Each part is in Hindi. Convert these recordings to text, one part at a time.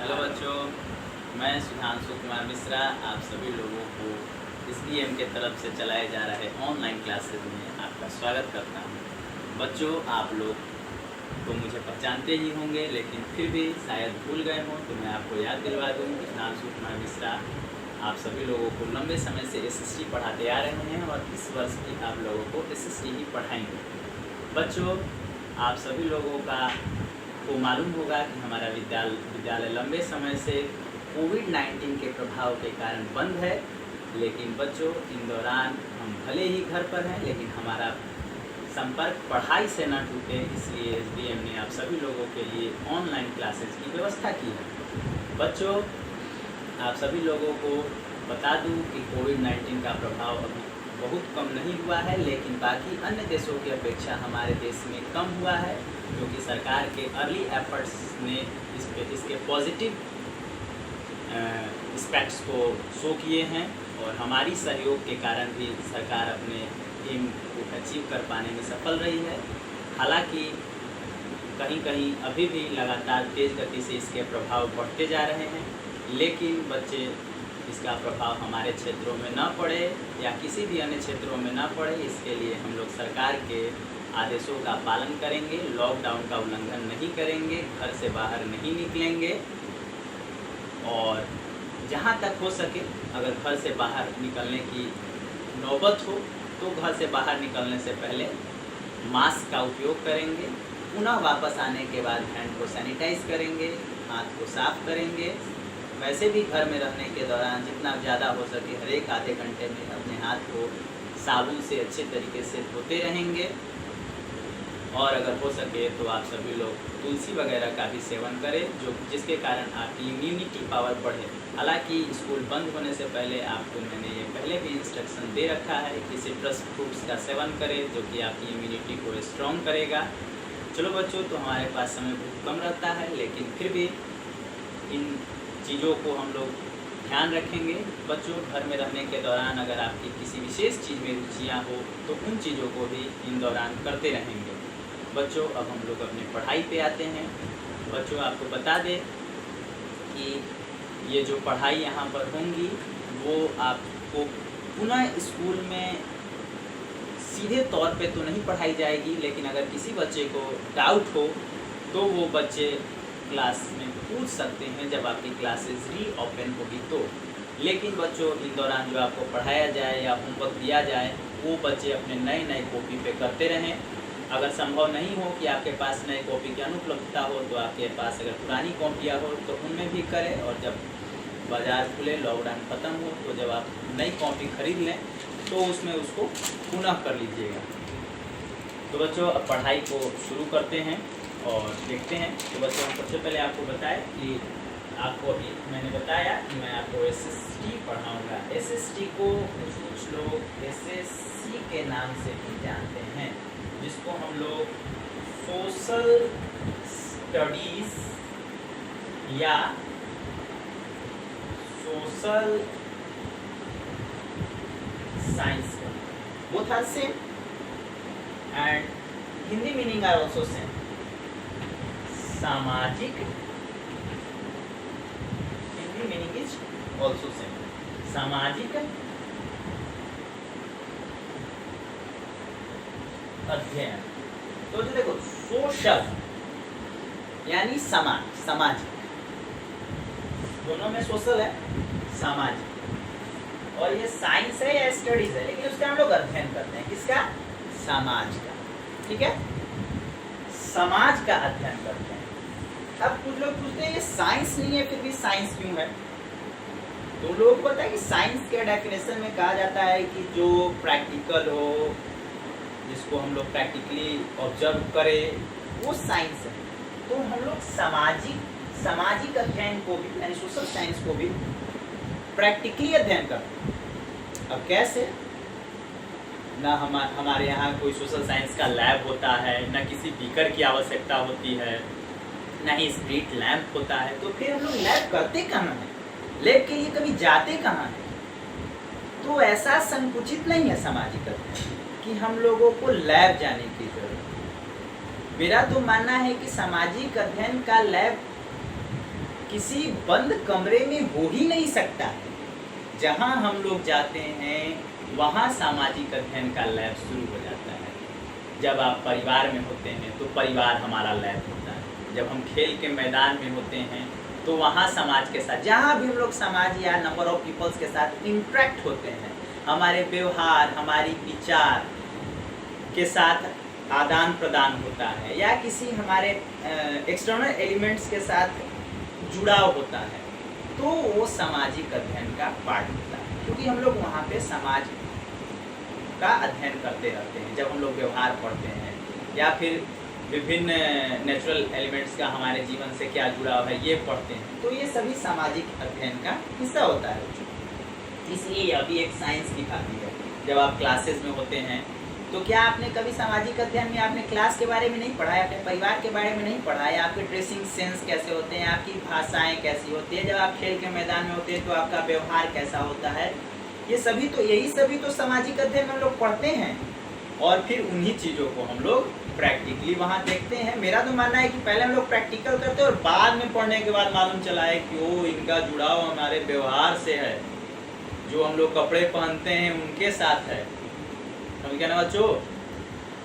हेलो बच्चों, मैं सुधांशु कुमार मिश्रा आप सभी लोगों को SDM के तरफ से चलाए जा रहे ऑनलाइन क्लासेस में आपका स्वागत करता हूं। बच्चों, आप लोग तो मुझे पहचानते ही होंगे, लेकिन फिर भी शायद भूल गए हों तो मैं आपको याद दिलवा दूँ कि सुधांशु कुमार मिश्रा आप सभी लोगों को लंबे समय से SST पढ़ाते आ रहे हैं और इस वर्ष भी आप लोगों को SST ही पढ़ाएंगे। बच्चों, आप सभी लोगों को मालूम होगा कि हमारा विद्यालय लंबे समय से कोविड-19 के प्रभाव के कारण बंद है। लेकिन बच्चों, इन दौरान हम भले ही घर पर हैं, लेकिन हमारा संपर्क पढ़ाई से न टूटे, इसलिए SDM ने आप सभी लोगों के लिए ऑनलाइन क्लासेस की व्यवस्था की है। बच्चों, आप सभी लोगों को बता दूं कि कोविड-19 का प्रभाव अभी बहुत कम नहीं हुआ है, लेकिन बाकी अन्य देशों की अपेक्षा हमारे देश में कम हुआ है, क्योंकि सरकार के अर्ली एफर्ट्स ने इसके पॉजिटिव एस्पेक्ट्स को शो किए हैं और हमारी सहयोग के कारण भी सरकार अपने एम को अचीव कर पाने में सफल रही है। हालांकि कहीं कहीं अभी भी लगातार तेज़ गति से इसके प्रभाव बढ़ते जा रहे हैं, लेकिन बच्चे इसका प्रभाव हमारे क्षेत्रों में न पड़े या किसी भी अन्य क्षेत्रों में न पड़े, इसके लिए हम लोग सरकार के आदेशों का पालन करेंगे, लॉकडाउन का उल्लंघन नहीं करेंगे, घर से बाहर नहीं निकलेंगे और जहाँ तक हो सके अगर घर से बाहर निकलने की नौबत हो तो घर से बाहर निकलने से पहले मास्क का उपयोग करेंगे। पुनः वापस आने के बाद हैंड को सैनिटाइज करेंगे, हाथ को साफ करेंगे। वैसे भी घर में रहने के दौरान जितना ज़्यादा हो सके हर एक आधे घंटे में अपने हाथ को साबुन से अच्छे तरीके से धोते रहेंगे और अगर हो सके तो आप सभी लोग तुलसी वगैरह का भी सेवन करें, जिसके कारण आपकी इम्यूनिटी पावर बढ़े। हालांकि स्कूल बंद होने से पहले आपको मैंने ये पहले भी इंस्ट्रक्शन दे रखा है कि सिट्रस फ्रूट्स का सेवन करें, जो कि आपकी इम्यूनिटी को स्ट्रॉन्ग करेगा। चलो बच्चों, तो हमारे पास समय बहुत कम रहता है, लेकिन फिर भी इन चीज़ों को हम लोग ध्यान रखेंगे। बच्चों, घर में रहने के दौरान अगर आपकी किसी विशेष चीज़ में रुचियाँ हो तो उन चीज़ों को भी इन दौरान करते रहेंगे। बच्चों, अब हम लोग अपनी पढ़ाई पे आते हैं। बच्चों, आपको बता दें कि ये जो पढ़ाई यहाँ पर होंगी वो आपको पुनः स्कूल में सीधे तौर पे तो नहीं पढ़ाई जाएगी, लेकिन अगर किसी बच्चे को डाउट हो तो वो बच्चे क्लास में पूछ सकते हैं जब आपकी क्लासेस रीओपन होगी तो। लेकिन बच्चों, इन दौरान जो आपको पढ़ाया जाए या होमवर्क दिया जाए वो बच्चे अपने नए कॉपी पे करते रहें। अगर संभव नहीं हो कि आपके पास नए कॉपी की अनुपलब्धता हो तो आपके पास अगर पुरानी कॉपियाँ हो तो उनमें भी करें, और जब बाज़ार खुले, लॉकडाउन ख़त्म हो तो जब आप नई कॉपी खरीद लें तो उसमें उसको पुनः कर लीजिएगा। तो बच्चों, अब पढ़ाई को शुरू करते हैं और देखते हैं। तो बच्चों, हम सबसे पहले आपको बताएं कि आपको अभी मैंने बताया कि मैं आपको SST पढ़ाऊँगा। SST को कुछ लोग SSC के नाम से भी जानते हैं, जिसको हम लोग सोशल स्टडीज़ या social science, both are same and Hindi meaning are also same. सामाजिक, Hindi meaning is also same, सामाजिक अध्ययन। तो जो देखो, सोशल यानी समाज, सामाजिक, दोनों में सोशल है, सामाजिक, और ये साइंस है या स्टडीज है, लेकिन उसका हम लोग अध्ययन करते हैं। किसका? समाज का। ठीक है, समाज का अध्ययन करते हैं। अब कुछ लोग पूछते हैं ये साइंस नहीं है फिर भी साइंस क्यों है? तो लोगों को पता है कि साइंस के डेफिनेशन में कहा जाता है कि जो प्रैक्टिकल हो, जिसको हम लोग प्रैक्टिकली ऑब्जर्व करें, वो साइंस है। तो हम लोग सामाजिक अध्ययन को भी यानी सोशल साइंस को भी प्रैक्टिकली अध्ययन करते हैं। अब कैसे? ना हमारे यहाँ कोई सोशल साइंस का लैब होता है, ना किसी बीकर की आवश्यकता होती है, ना ही स्प्रिट लैंप होता है। तो फिर हम लोग लैब करते कहाँ हैं? लैब के लिए कभी जाते कहाँ हैं? तो ऐसा संकुचित नहीं है सामाजिक अध्ययन कि हम लोगों को लैब जाने की जरूरत। मेरा तो मानना है कि सामाजिक अध्ययन का लैब किसी बंद कमरे में हो ही नहीं सकता है। जहाँ हम लोग जाते हैं वहाँ सामाजिक अध्ययन का लैब शुरू हो जाता है। जब आप परिवार में होते हैं तो परिवार हमारा लैब होता है। जब हम खेल के मैदान में होते हैं तो वहाँ समाज के साथ, जहाँ भी हम लोग समाज या नंबर ऑफ पीपल्स के साथ इंटरेक्ट होते हैं, हमारे व्यवहार, हमारी विचार के साथ आदान प्रदान होता है या किसी हमारे एक्सटर्नल एलिमेंट्स के साथ जुड़ाव होता है, तो वो सामाजिक अध्ययन का पार्ट होता है। क्योंकि हम लोग वहाँ पे समाज का अध्ययन करते रहते हैं। जब हम लोग व्यवहार पढ़ते हैं या फिर विभिन्न नेचुरल एलिमेंट्स का हमारे जीवन से क्या जुड़ाव है ये पढ़ते हैं, तो ये सभी सामाजिक अध्ययन का हिस्सा होता है। इसलिए यह भी एक साइंस दिखाती है। जब आप क्लासेस में होते हैं तो क्या आपने कभी सामाजिक अध्ययन में आपने क्लास के बारे में नहीं पढ़ा है, अपने परिवार के बारे में नहीं पढ़ा है, आपके ड्रेसिंग सेंस कैसे होते हैं, आपकी भाषाएं कैसी होती है, जब आप खेल के मैदान में होते हैं तो आपका व्यवहार कैसा होता है, ये सभी तो यही सभी तो सामाजिक अध्ययन में हम लोग पढ़ते हैं। और फिर उन्हीं चीज़ों को हम लोग प्रैक्टिकली वहाँ देखते हैं। मेरा तो मानना है कि पहले हम लोग प्रैक्टिकल करते हैं और बाद में पढ़ने के बाद मालूम चला है कि वो इनका जुड़ाव हमारे व्यवहार से है, जो हम लोग कपड़े पहनते हैं उनके साथ है। समझ गया ना बच्चों?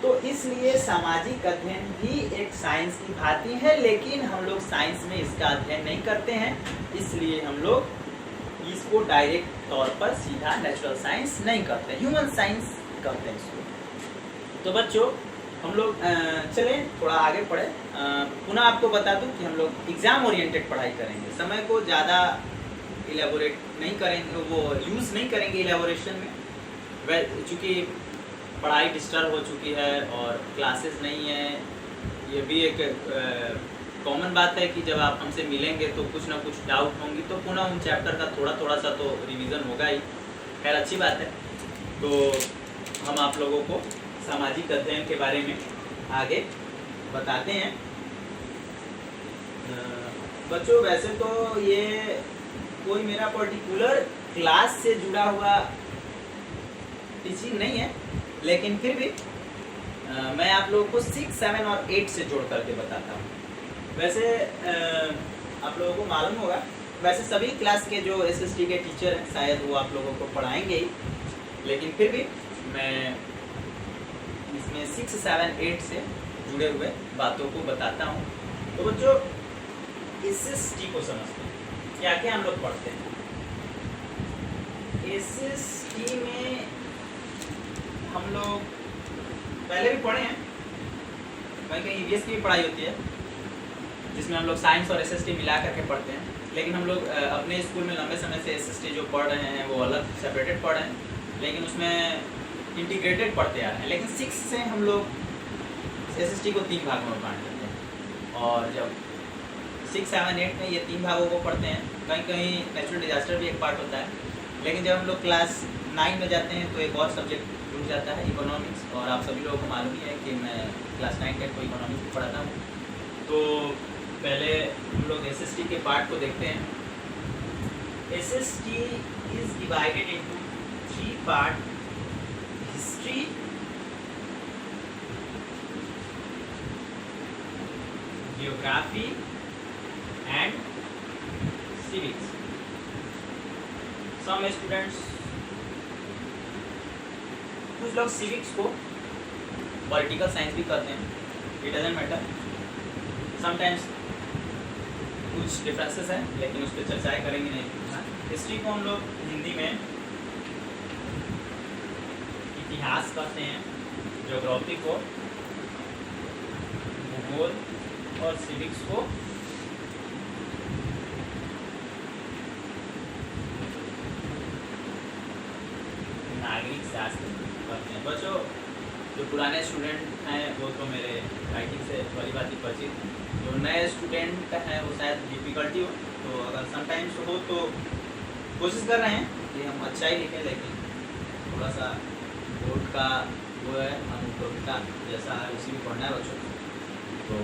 तो इसलिए सामाजिक अध्ययन भी एक साइंस की भांति है, लेकिन हम लोग साइंस में इसका अध्ययन नहीं करते हैं, इसलिए हम लोग इसको डायरेक्ट तौर पर सीधा नेचुरल साइंस नहीं करते, ह्यूमन साइंस करते हैं इसको। तो बच्चों हम लोग चलें थोड़ा आगे पढ़े। पुनः आपको बता दूं कि हम लोग एग्ज़ाम ओरिएंटेड पढ़ाई करेंगे, समय को ज़्यादा इलेबोरेट नहीं करेंगे, वो यूज़ नहीं करेंगे इलेबोरेशन में। चूँकि पढ़ाई डिस्टर्ब हो चुकी है और क्लासेस नहीं है, ये भी एक कॉमन बात है कि जब आप हमसे मिलेंगे तो कुछ ना कुछ डाउट होंगी, तो पुनः उन चैप्टर का थोड़ा सा तो रिवीजन होगा ही। खैर अच्छी बात है। तो हम आप लोगों को सामाजिक अध्ययन के बारे में आगे बताते हैं। बच्चों वैसे तो ये कोई मेरा पर्टिकुलर क्लास से जुड़ा हुआ टीचिंग नहीं है, लेकिन फिर भी मैं आप लोगों को 6, 7 और 8 से जोड़ करके बताता हूँ। वैसे आप लोगों को मालूम होगा, वैसे सभी क्लास के जो SST के टीचर हैं शायद वो आप लोगों को पढ़ाएंगे ही, लेकिन फिर भी मैं इसमें 6, 7, 8 से जुड़े हुए बातों को बताता हूँ। तो बच्चों SST को समझते हैं, क्या क्या हम लोग पढ़ते हैं। SST में हम लोग पहले भी पढ़े हैं, कहीं EVS की भी पढ़ाई होती है जिसमें हम लोग साइंस और SST मिला करके पढ़ते हैं, लेकिन हम लोग अपने स्कूल में लंबे समय से SST जो पढ़ रहे हैं वो अलग सेपरेटेड पढ़ रहे हैं, लेकिन उसमें इंटीग्रेटेड पढ़ते आ रहे हैं। लेकिन 6 से हम लोग SST को 3 भागों में बांट देते हैं, और जब 6, 7, 8 में ये 3 भागों को पढ़ते हैं। कहीं कहीं नेचुरल डिजास्टर भी एक पार्ट होता है, लेकिन जब हम लोग क्लास 9 में जाते हैं तो एक और सब्जेक्ट जुड़ जाता है, इकोनॉमिक्स। और आप सभी लोगों को मालूम ही है कि मैं क्लास 9 10 को इकोनॉमिक्स पढ़ाता हूँ। तो पहले हम लोग SST के पार्ट को देखते हैं। SST is divided into 3 part: history, geography and civics. Some students, कुछ लोग civics को पॉलिटिकल साइंस भी करते हैं, it doesn't matter. Sometimes कुछ डिफरेंसेस हैं, लेकिन उस पर चर्चाएँ करेंगे नहीं। हिस्ट्री को हम लोग हिंदी में इतिहास कहते हैं, ज्योग्राफी को भूगोल और सिविक्स को नागरिक शास्त्र करते हैं। बच्चों जो पुराने स्टूडेंट हैं वो तो मेरे राइटिंग से वाली बात ही परिचित हैं, जो नए स्टूडेंट हैं वो शायद डिफ़िकल्टी हो, तो अगर समटाइम्स हो तो कोशिश कर रहे हैं कि हम अच्छा ही लिखें, लेकिन थोड़ा सा बोर्ड का वो है, हम का जैसा है उसी में पढ़ना है बच्चों। तो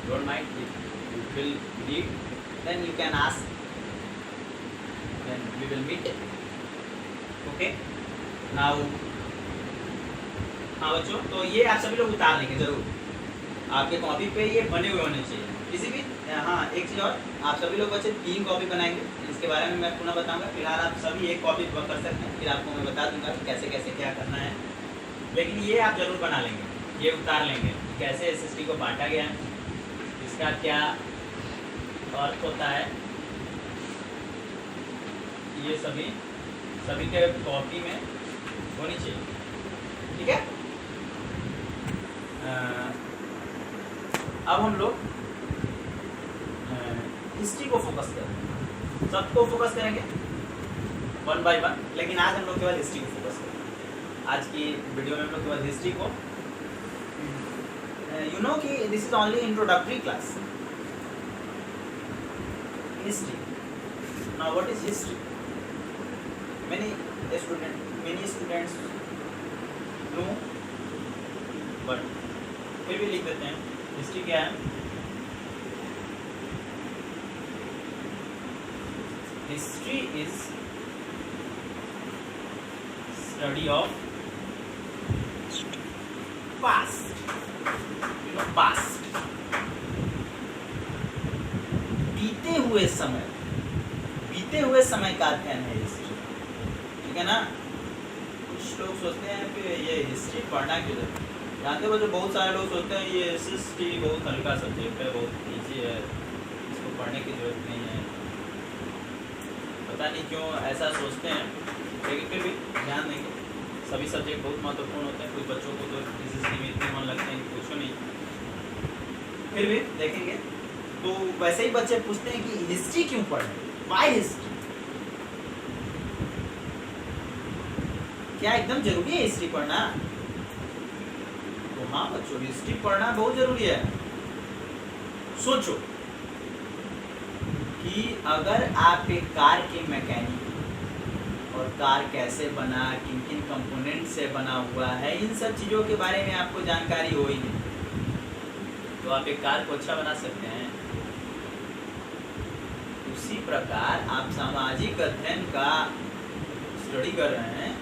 don't mind, if you will read then you can ask, then we will meet. Okay now, हाँ बच्चों, तो ये आप सभी लोग उतार लेंगे ज़रूर। आपके कॉपी पे ये बने हुए होने चाहिए किसी भी। हाँ, एक चीज़ और, आप सभी लोग बच्चे 3 कॉपी बनाएंगे, इसके बारे में मैं पुनः बताऊंगा। फिलहाल आप सभी एक कॉपी कर सकते हैं, फिर आपको मैं बता दूंगा कि कैसे कैसे क्या करना है। लेकिन ये आप जरूर बना लेंगे, ये उतार लेंगे कैसे SST को बांटा गया है, इसका क्या अर्थ होता है, ये सभी के कॉपी में होनी चाहिए। ठीक है। अब हम लोग हिस्ट्री को फोकस करेंगे, सबको फोकस करेंगे 1 by 1, लेकिन आज हम लोग केवल हिस्ट्री को फोकस करेंगे। आज की वीडियो में हम लोग केवल हिस्ट्री को, यू नो कि this is only introductory class. History, now what is history? many students no, but फिर भी लिख देते हैं। हिस्ट्री क्या है? History is study of past, past, बीते हुए समय का अध्ययन है हिस्ट्री। ठीक है ना? कुछ लोग सोचते हैं कि ये हिस्ट्री पढ़ना क्यों है। जानते हो, जो बहुत सारे लोग सोचते हैं ये SST बहुत हल्का सब्जेक्ट है, बहुत ईजी है, इसको पढ़ने की जरूरत नहीं है। पता नहीं क्यों ऐसा सोचते हैं, लेकिन फिर भी ध्यान देंगे, सभी सब्जेक्ट बहुत महत्वपूर्ण होते हैं। कुछ बच्चों को तो SST में इतने मन लगते हैं कि पूछो नहीं। फिर भी देखेंगे तो वैसे ही बच्चे पूछते हैं कि हिस्ट्री क्यों पढ़ें, वाई हिस्ट्री? क्या एकदम जरूरी है हिस्ट्री पढ़ना? तो हाँ बच्चों, हिस्ट्री पढ़ना बहुत जरूरी है। सोचो कि अगर आप एक कार के मैकेनिक और कार कैसे बना, किन किन कंपोनेंट से बना हुआ है, इन सब चीज़ों के बारे में आपको जानकारी हो ही नहीं, तो आप एक कार को अच्छा बना सकते हैं। उसी प्रकार आप सामाजिक अध्ययन का स्टडी कर रहे हैं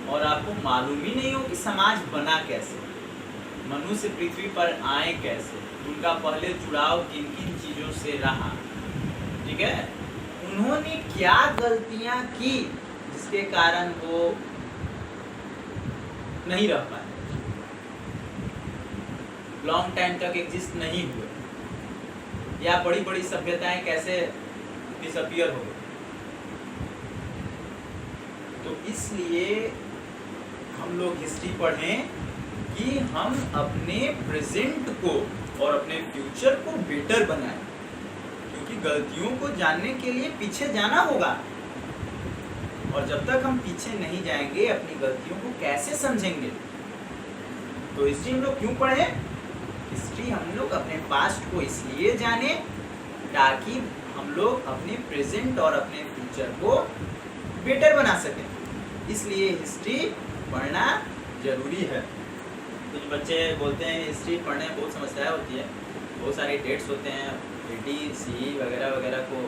और आपको मालूम ही नहीं हो कि समाज बना कैसे, मनुष्य पृथ्वी पर आए कैसे, उनका पहले जुड़ाव किन किन चीज़ों से रहा। ठीक है, उन्होंने क्या गलतियां की जिसके कारण वो नहीं रह पाए, लॉन्ग टाइम तक एग्जिस्ट नहीं हुए, या बड़ी बड़ी सभ्यताएं कैसे डिसअपियर हो गई। तो इसलिए हम लोग हिस्ट्री पढ़ें कि हम अपने प्रेजेंट को और अपने फ्यूचर को बेटर बनाएं, क्योंकि गलतियों को जानने के लिए पीछे जाना होगा, और जब तक हम पीछे नहीं जाएंगे अपनी गलतियों को कैसे समझेंगे। तो हिस्ट्री हम लोग क्यों पढ़ें? हिस्ट्री हम लोग अपने पास्ट को इसलिए जाने ताकि हम लोग अपने प्रेजेंट और अपने फ्यूचर को बेटर बना सकें। इसलिए हिस्ट्री पढ़ना जरूरी है। कुछ बच्चे बोलते हैं हिस्ट्री पढ़ने में बहुत समस्याएं होती है, बहुत सारे डेट्स होते हैं, AD, CE वगैरह वगैरह को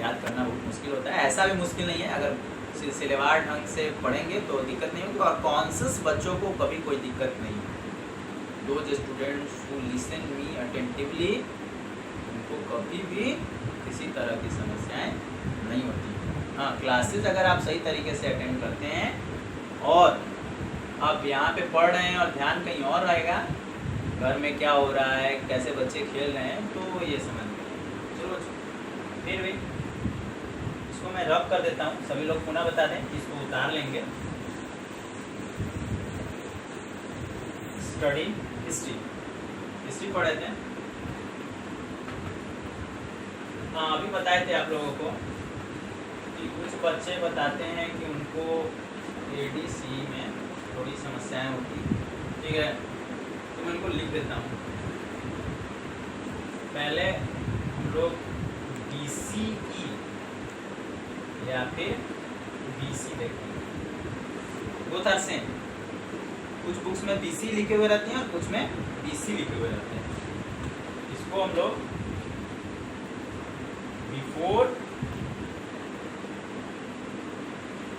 याद करना बहुत मुश्किल होता है। ऐसा भी मुश्किल नहीं है, अगर सिलसिलेवार ढंग से पढ़ेंगे तो दिक्कत नहीं होगी, और कॉन्शियस बच्चों को कभी कोई दिक्कत नहीं है। Those students who listen me attentively, उनको कभी भी किसी तरह की समस्याएं नहीं होती। हाँ, क्लासेस अगर आप सही तरीके से अटेंड करते हैं और आप यहाँ पे पढ़ रहे हैं और ध्यान कहीं और रहेगा, घर में क्या हो रहा है, कैसे बच्चे खेल रहे हैं, तो ये समझ में। चलो फिर भी इसको मैं रब कर देता हूँ, सभी लोग पुनः बता दें, इसको उतार लेंगे। स्टडी हिस्ट्री पढ़े थे। हाँ, अभी बताए थे आप लोगों को कि कुछ बच्चे बताते हैं कि उनको AD-CE में थोड़ी समस्याएं होती। ठीक है, तो मैं इनको लिख देता हूँ। पहले हम लोग BCE या फिर BC देखेंगे, बोथ आर सेम। कुछ बुक्स में BC लिखे हुए रहते हैं और कुछ में BC लिखे हुए रहते हैं। इसको हम लोग बिफोर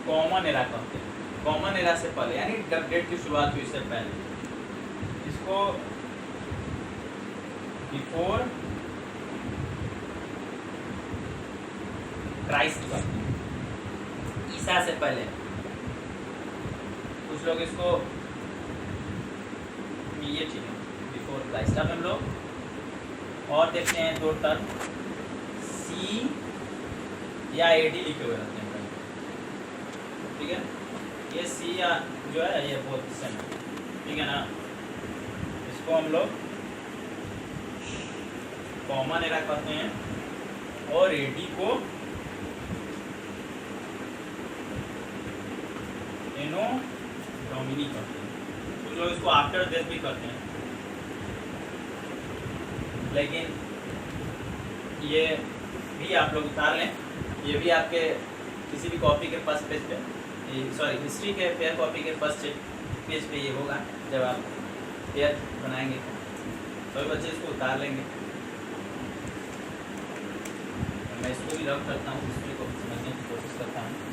कॉमन एरा कहते हैं, कॉमन एरा से पहले, यानी जब डेट की शुरुआत हुई इससे पहले। इसको बिफोर क्राइस्ट करते हैं, ईसा से पहले। कुछ लोग इसको ये ठीक है बिफोर क्राइस्ट। अब हम लोग और देखते हैं दो टर्म सी या एडी लिखे हुए रहते हैं, ठीक है। ये सी या जो है ये बहुत सेम है, ठीक है ना। इसको हम लोग कॉमन एरा कहते हैं और एडी को एनो डोमिनी कहते हैं। कुछ लोग इसको आफ्टर डेथ भी कहते हैं, लेकिन ये भी आप लोग उतार लें। ये भी आपके किसी भी कॉपी के फर्स्ट पेज पे, सॉरी हिस्ट्री के पेयर कॉपी के फर्स्ट पेज पे ये होगा जब आप पेयर बनाएंगे, तो बच्चे इसको उतार लेंगे। मैं इसको भी रख करता हूँ, हिस्ट्री को समझने की कोशिश करता हूँ।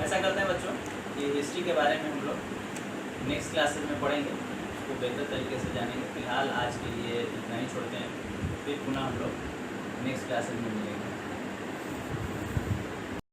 ऐसा करते हैं बच्चों, ये हिस्ट्री के बारे में हम लोग नेक्स्ट क्लासेस में पढ़ेंगे, उसको बेहतर तरीके से जानेंगे। फिलहाल आज के लिए इतना ही छोड़ते हैं, फिर पुनः हम लोग नेक्स्ट क्लासेस में मिलेंगे।